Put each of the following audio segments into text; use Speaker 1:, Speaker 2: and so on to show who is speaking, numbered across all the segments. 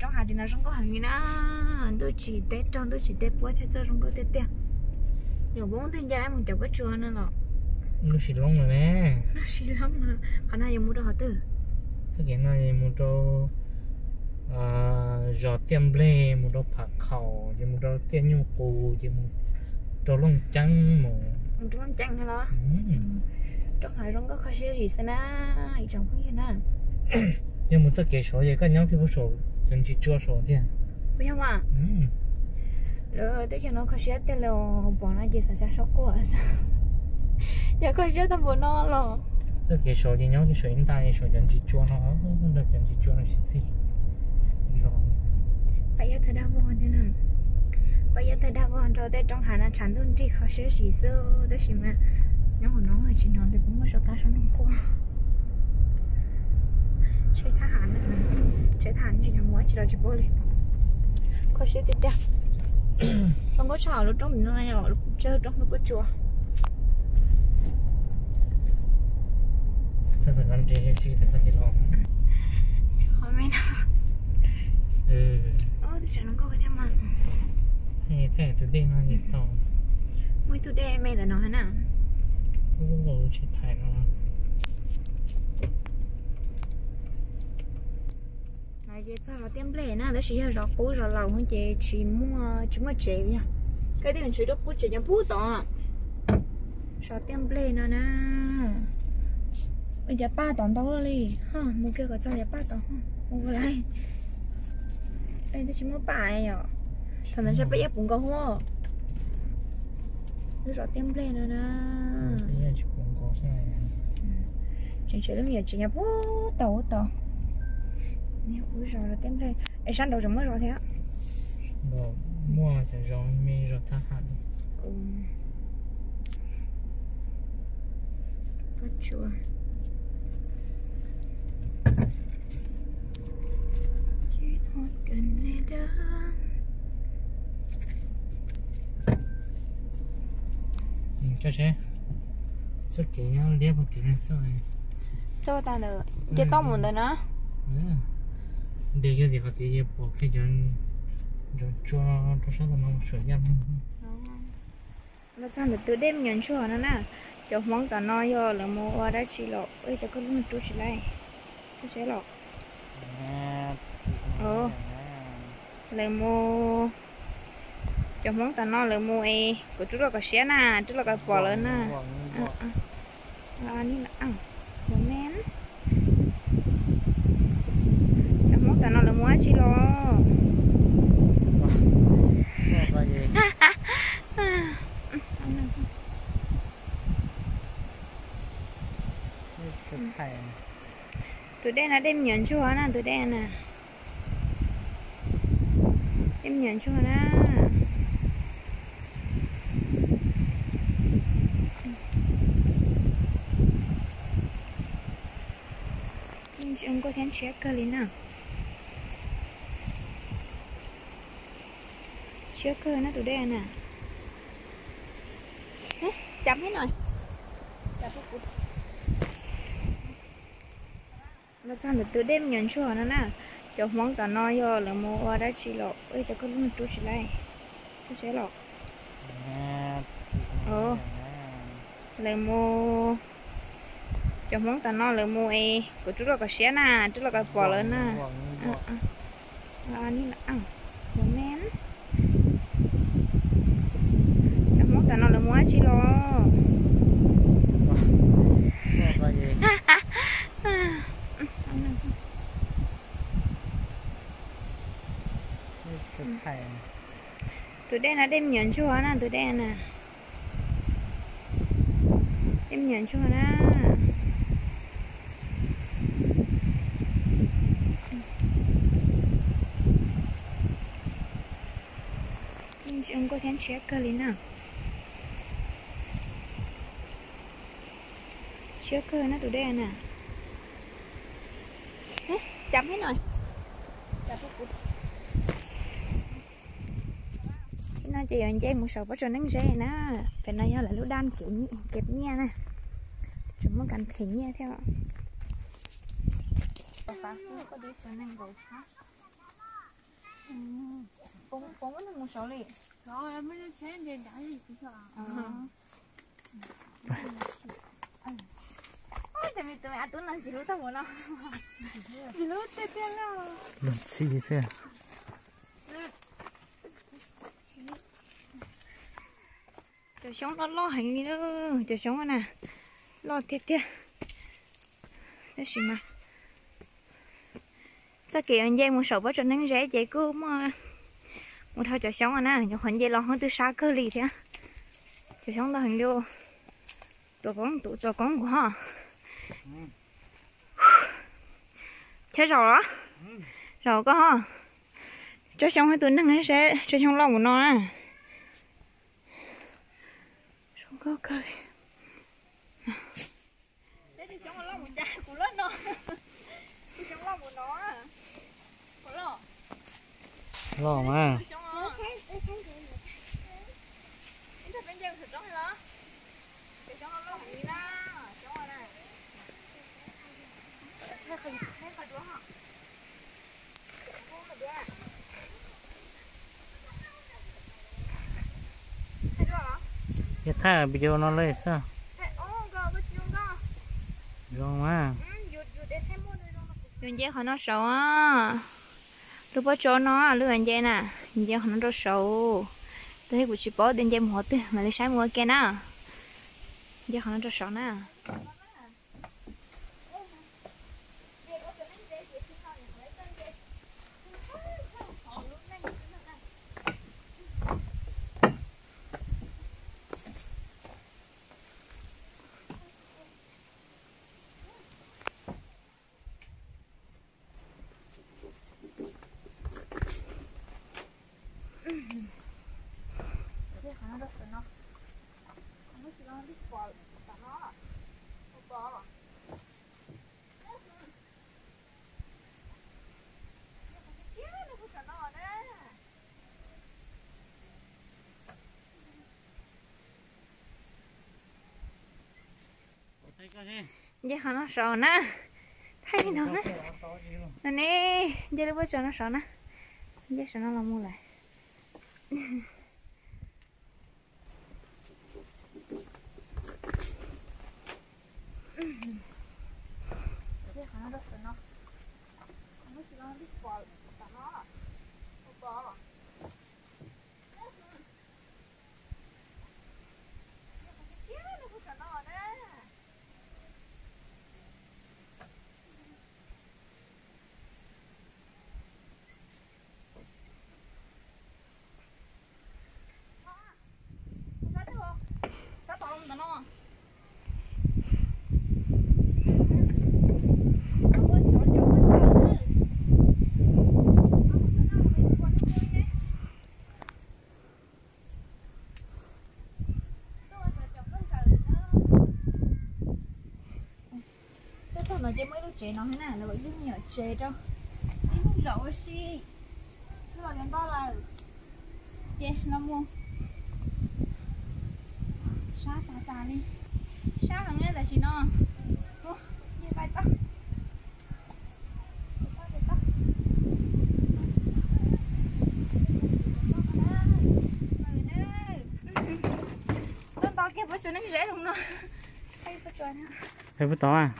Speaker 1: trong hà thì nó không có hàng gì nữa tôi chỉ tết trong tôi chỉ tết bữa thế cho không có tết tiền nhiều bốn thiên gia mình chẳng có chùa nữa rồi
Speaker 2: nó xì lông rồi nè
Speaker 1: nó xì lông nữa còn ai mua đồ họ tử
Speaker 2: cái cái này mua đồ giò tiêm ble mua đồผักkhẩu chỉ mua đồ tiêm nhung cù chỉ mua đồ lông trắng mua
Speaker 1: đồ lông trắng hả đó trong hà không có khai siêu gì sao na chẳng có gì na
Speaker 2: nhưng mà sẽ kể số gì các nhóm thì có số chân chỉ chua số tiền
Speaker 1: biết không ạ rồi tới cho nó khai siêu tiền là bọn nó chỉ sẽ sốc của sao giờ khai siêu thằng bọn nó rồi
Speaker 2: 这给手机鸟给手机大一手人机做了，那人机做了是自己。
Speaker 1: bây giờ thời đại bọn thế nào bây giờ thời đại bọn rồi tới trong hà là sản thương chỉ khó xế xì sơ tới xì mà nó còn nói là chỉ nói thì cũng có số cá số nông qua chơi thả hàn nữa chơi thả chỉ là mỗi chỉ là chỉ bôi đi khó xế tiếp theo không có chảo lúc trong mình nó này lúc chơi trong lúc có chùa
Speaker 2: 这个人这些鸡的那些老，
Speaker 1: 后面呢？thì sao nó có cái thêm ăn?
Speaker 2: Hey, thế tụi đi nó gì tao?
Speaker 1: Mấy tụi đi mày đã nói nào?
Speaker 2: Ủa, chỉ thay nó.
Speaker 1: Này giờ sao nó tiêm lệ nè, đó chỉ là rau củ rau lầu hơn chị chỉ mua chè nha. Cái tiền chỉ được bút chỉ nhắm bút đó. Rau tiêm lệ nữa nè. Bây giờ ba tòn đâu rồi, ha, mua kia có cho giờ ba tòn, mua lại. Đây tôi chỉ mua bài à, thằng này sẽ bị ép bụng câu không? Nó rõ tem lên rồi nè.
Speaker 2: Bây giờ chỉ bụng câu sao?
Speaker 1: Chỉ lúc giờ chỉ nhập tàu. Nếu cứ rõ là tem lên, ấy sáng đầu rồi mới rõ thế á.
Speaker 2: Rồi mua thì rồi mình rồi thắt hẳn.
Speaker 1: Có chua.
Speaker 2: Cho xe rất kỹ nhau liếp một tí này rồi
Speaker 1: cho ta được chế tông một đời nữa
Speaker 2: để cho thì có tí bỏ cái chân rồi cho sao nó sửa nhăn
Speaker 1: nó sao được từ đêm nhận chùa nó nè cho món tao nói vô là mua đã chỉ lộ ơi tao có luôn chú chỉ lại chú sẽ lộ lại mua cho món tao nói là mua của chú là có xé nè chú là có bò lên nè anh ăn bò nén cho món tao nói là mua chỉ lo tụi đen là đem nhận chua nè tụi đen nè đem nhận chua nè ông có thêm check cơ nào check cơ nó tụi đen nè chấm hết rồi nó sao được từ đêm nhận chua nó nè cho món tao nói vô là mua đã chỉ lộ ơi tao có luôn chú chỉ lại chú sẽ lộ lại mua cho món tao nói là mua của chú là có xé nè chú là có bò lên nè anh ăn bò nén cho món tao nói là mua chỉ lo tụi đen là đem nhận chua nè tụi đen nè đem nhận chua nè ông có thêm check cơ lý nào check cơ nó tụi đen nè chấm hết rồi nó chỉ còn dây một sầu bắt cho nắng rễ nó phải nói là lúa đan kẹp nha nè chúng nó cần khỉ nha theo có đi cho nên Cũng nó một số liền.
Speaker 3: Rồi em mới chén để đá gì cũng sợ.
Speaker 1: Ôi trời tụi mẹ tụi nó chỉ lúc tao muốn nó. Chỉ lúc tê tê nào.
Speaker 2: Lần xí xe.
Speaker 1: Trời sống nó lo hành đi nữa, trời sống rồi nè, lo tiệt tiệt. Đấy xí mà. Sao kiểu anh dây một sầu bắt cho nắng rẽ vậy cứ mà một thao trời sống rồi nè, cho khoản dây lo hơn từ xa cơ lì thế. Trời sống tao hành vô, tụi con của họ. Thế rồi đó, rồi có ha. Cho sống hai tuần nắng ấy sẽ cho sống lo của nó nè. Có cơ. Thế thì chúng lo một chai của lớn nó. Thì chúng lo của nó à. Có lo.
Speaker 2: Lo mà.
Speaker 1: Ini tak panjang sedang lah. Sedang lo ni lah. Chúng rồi này. Hai khởi đũa hả? Hai đũa. Hai đũa hả?
Speaker 2: Cái thả video nó lên sao? Rồi mà.
Speaker 1: Anh dễ họ nó xấu á. Lúc bó cho nó lúc anh dễ nè. Anh dễ họ nó rất xấu. Tôi thấy của chị bó đến dễ một tư mà lấy sáng mua kia nè. Anh dễ họ nó rất xấu nè. Giờ họ nó sợ nè, thấy nó nè, nè nè, giờ lúc bây nó sợ nè, giờ sợ nó làm mua lại. Giờ họ nó sợ nó sợ nó biết bỏ nó, bỏ. Nó chỉ mới lúc chế nó thế nào nó vẫn rất nhỏ chế đâu nó rộng xí nó là cái to là chế nó mua sát tà đi sát là nghe là chỉ nó mua như vậy to nó to kia bữa nó rẻ không nó hay bữa trời nữa
Speaker 2: hay bữa to à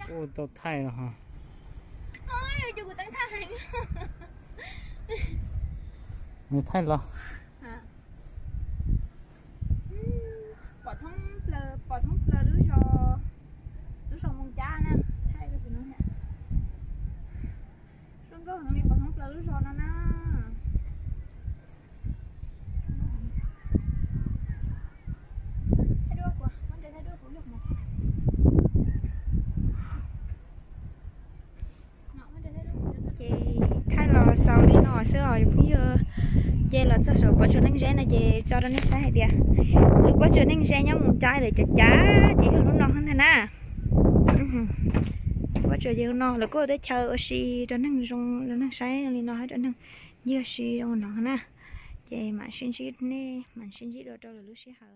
Speaker 2: ô tao thay rồi hả?
Speaker 1: Ôi, cho cô tán thay.
Speaker 2: Mày thay rồi.
Speaker 1: Hả? Bỏ thông plơ đứa cho mong cha nè, thay cái nó nè. Xong có thằng này bỏ thông plơ đứa cho nó nè. Thay đứa của, vấn đề thay đứa của được một. Chị thay lò sau đi nọ xưa rồi bây giờ chị là cho số có chỗ nâng rẽ này chị cho nó nâng rẽ thì lúc có chỗ nâng rẽ nhóm một chai để chả chỉ được nó non hơn thế nào quá trời nhiều nó là có để chờ ở xí cho nó rong cho nó sáng lên nó hết cho nó nhiều xí đâu nó nè chị mà xin xí nè mà xin xí đồ đâu là lúc xí hở